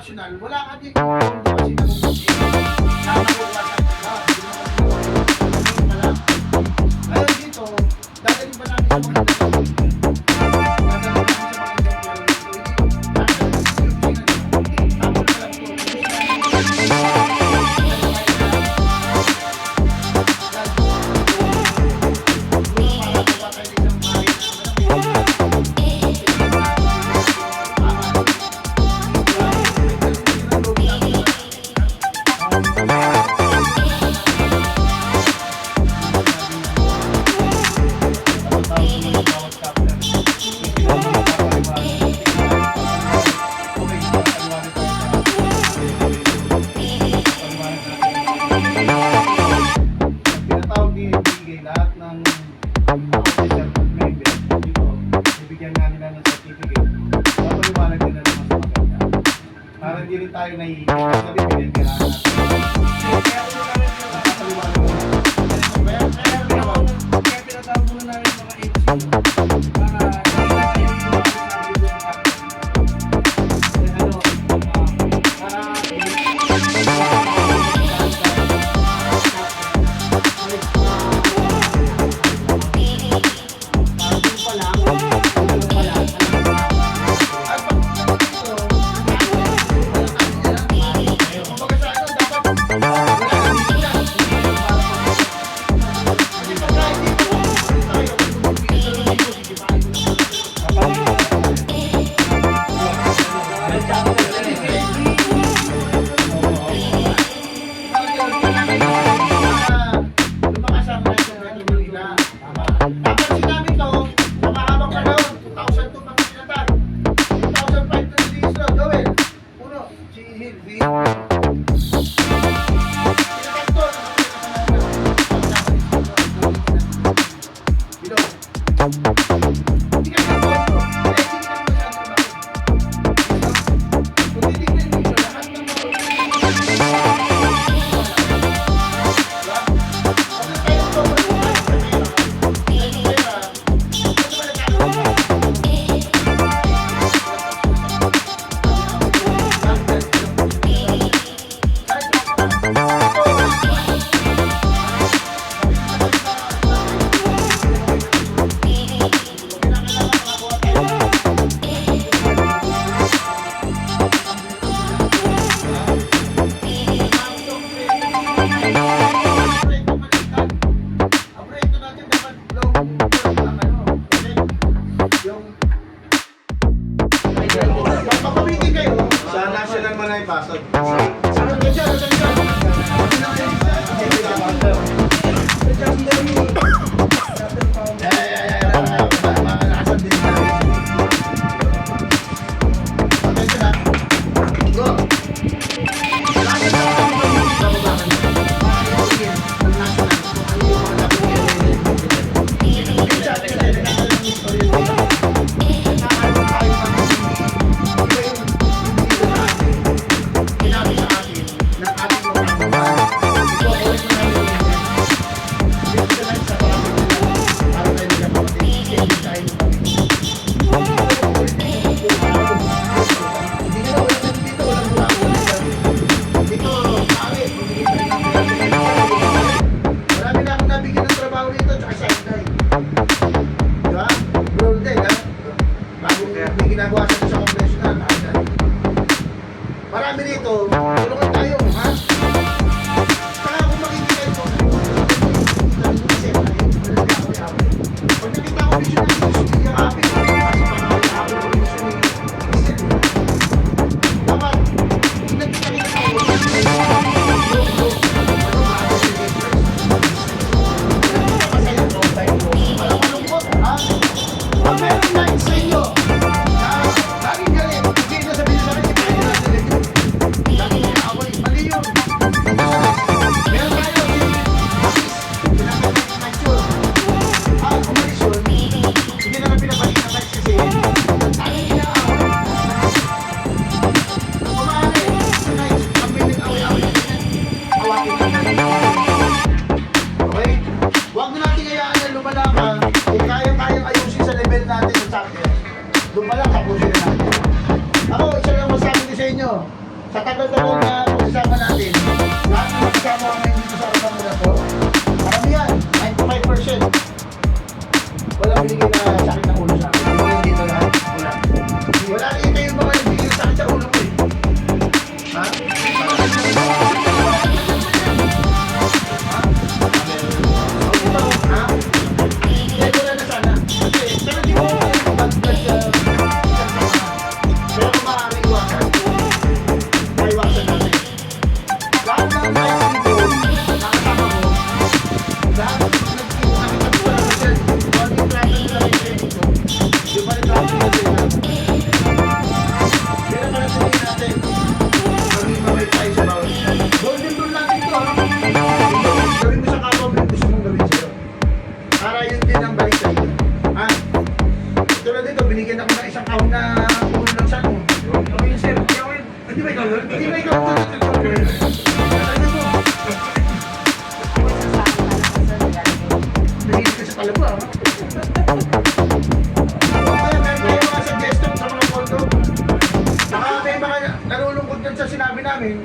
national, wala ka din kasi nakukusin. Nakakuwasan ka na. Ngayon dito, dadalhin ba namin sa mga hindi rin tayo naiinit kasi bibigyan kailangan natin. Kaya pinatawag muna namin mga agency para pasok. Saan ka dyan? Ginagawa sa conventional. Marami dito, tulungan tayo, ha? Saka kung makikita ito, pag nakita ko vision na ito, hindi yung happy ko, kasi parang ako vision na dapat, hindi nakita ko, pag meron na sa inyo, laging galit, hindi na sabihin sa akin, Sa tagal-tagal na pagsasama natin, lahat ng magkasama kami dito sa Arabang na to, karamihan, 95%. Walang binigay na sakit ng ulo sa akin. Binigay dito lahat. Wala. Wala rin kayo mga nagbigay sa sakit sa ulo ko eh. Ha? Ha? Kaya wala na sana. Kasi, pero di mo pero kung maaari iwasan, maiwasan natin. Lahat ng guys dito, nakasama ko, lahat nakikita ko lang kasi, balik lang nila rin kayo dito. Yung balik lang nila sila. Pero pala sabihin natin, maging mamay tayo sa bawat isa. Golden rule natin ito, ha? Gawin mo sa kapwa mo yung gusto mong gawin sa'yo. Para yun din ang balik sa'yo. Ha? Tulad dito, binigyan ako ng isang kahon na ulo ng saan mo. Yung sir, hindi ba ikaw yun? Hindi ba ikaw yun? Ano mo? Nahilig ka sa kalabo, ha? Kaya meron tayo mga suggestion sa mga kondo. Saka may mga nalulungkot dyan sa sinabi namin.